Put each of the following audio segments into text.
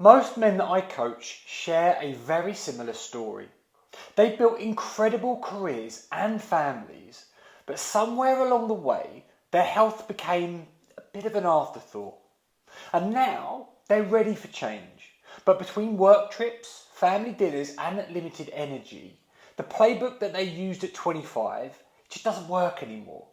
Most men that I coach share a very similar story. They built incredible careers and families, but somewhere along the way, their health became a bit of an afterthought. And now they're ready for change. But between work trips, family dinners, and limited energy, the playbook that they used at 25 just doesn't work anymore.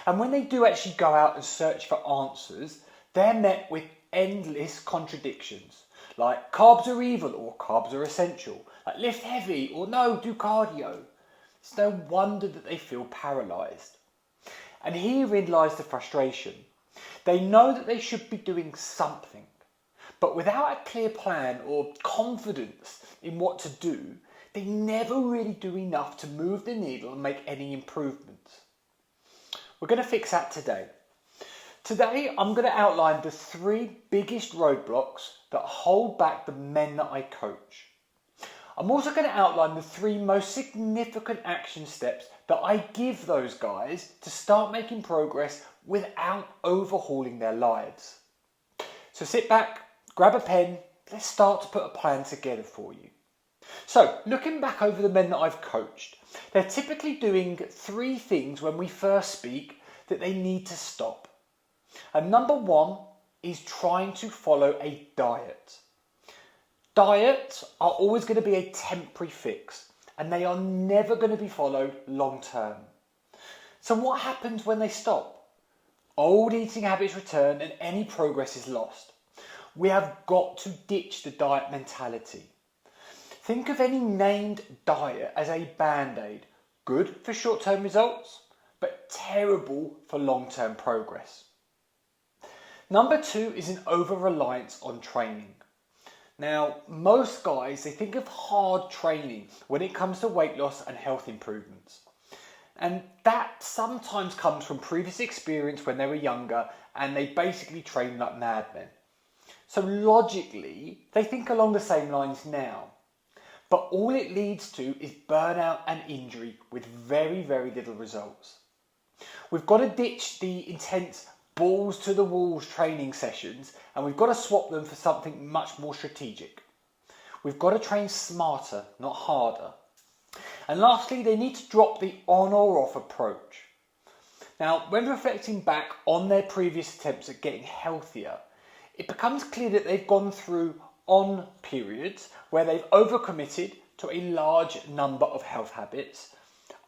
And when they do actually go out and search for answers, they're met with endless contradictions. Like carbs are evil or carbs are essential. Like lift heavy or no, do cardio. It's no wonder that they feel paralysed. And herein lies the frustration. They know that they should be doing something, but without a clear plan or confidence in what to do, they never really do enough to move the needle and make any improvements. We're going to fix that today. Today, I'm going to outline the 3 biggest roadblocks that hold back the men that I coach. I'm also going to outline the 3 most significant action steps that I give those guys to start making progress without overhauling their lives. So sit back, grab a pen, let's start to put a plan together for you. So, looking back over the men that I've coached, they're typically doing 3 things when we first speak that they need to stop. And number 1 is trying to follow a diet. Diets are always going to be a temporary fix, and they are never going to be followed long term. So what happens when they stop? Old eating habits return and any progress is lost. We have got to ditch the diet mentality. Think of any named diet as a band-aid, good for short-term results, but terrible for long-term progress. Number 2 is an over-reliance on training. Now, most guys, they think of hard training when it comes to weight loss and health improvements. And that sometimes comes from previous experience when they were younger and they basically trained like madmen. So logically, they think along the same lines now. But all it leads to is burnout and injury with very, very little results. We've got to ditch the intense balls to the walls training sessions, and we've got to swap them for something much more strategic. We've got to train smarter, not harder. And lastly, they need to drop the on or off approach. Now, when reflecting back on their previous attempts at getting healthier, it becomes clear that they've gone through on periods where they've overcommitted to a large number of health habits,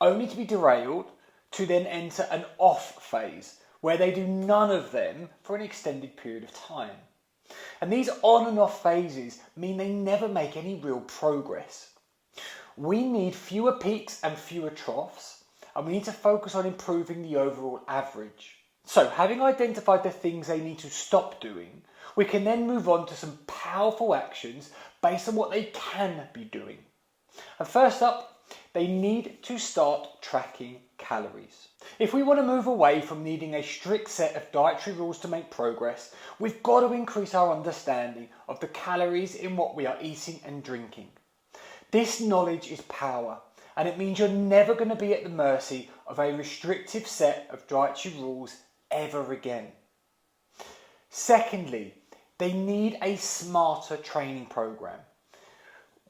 only to be derailed to then enter an off phase where they do none of them for an extended period of time. And these on and off phases mean they never make any real progress. We need fewer peaks and fewer troughs, and we need to focus on improving the overall average. So, having identified the things they need to stop doing, we can then move on to some powerful actions based on what they can be doing. And first up, they need to start tracking calories. If we want to move away from needing a strict set of dietary rules to make progress, we've got to increase our understanding of the calories in what we are eating and drinking. This knowledge is power, and it means you're never going to be at the mercy of a restrictive set of dietary rules ever again. Secondly, they need a smarter training program.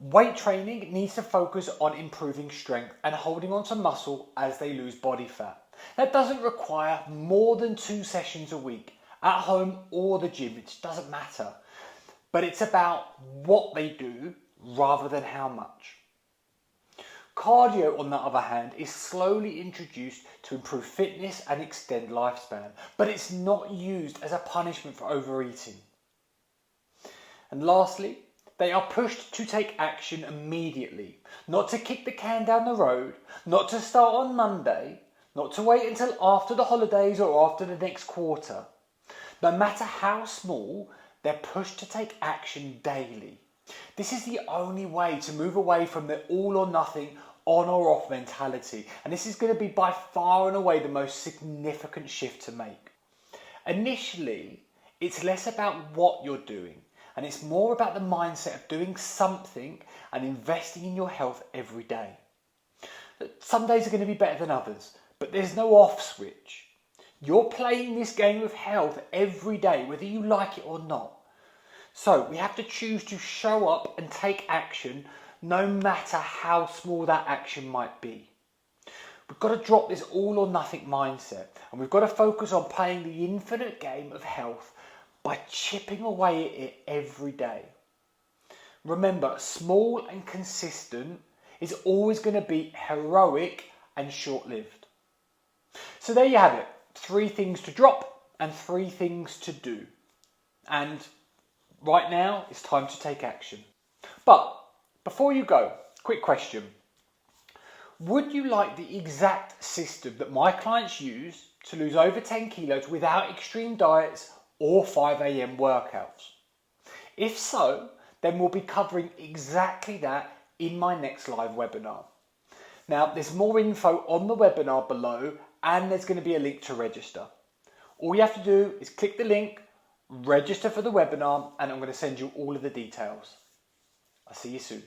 Weight training needs to focus on improving strength and holding on to muscle as they lose body fat. That doesn't require more than 2 sessions a week, at home or the gym, it doesn't matter. But it's about what they do rather than how much. Cardio, on the other hand, is slowly introduced to improve fitness and extend lifespan, but it's not used as a punishment for overeating. And lastly, they are pushed to take action immediately, not to kick the can down the road, not to start on Monday, not to wait until after the holidays or after the next quarter. No matter how small, they're pushed to take action daily. This is the only way to move away from the all or nothing, on or off mentality, and this is going to be by far and away the most significant shift to make. Initially, it's less about what you're doing, and it's more about the mindset of doing something and investing in your health every day. Some days are going to be better than others, but there's no off switch. You're playing this game of health every day, whether you like it or not. So we have to choose to show up and take action, no matter how small that action might be. We've got to drop this all or nothing mindset, and we've got to focus on playing the infinite game of health by chipping away at it every day. Remember, small and consistent is always going to be heroic and short-lived. So there you have it. 3 things to drop and 3 things to do. And right now, it's time to take action. But before you go, quick question. Would you like the exact system that my clients use to lose over 10 kilos without extreme diets or 5 a.m. workouts? If so, then we'll be covering exactly that in my next live webinar. Now, there's more info on the webinar below, and there's going to be a link to register. All you have to do is click the link, register for the webinar, and I'm going to send you all of the details. I'll see you soon.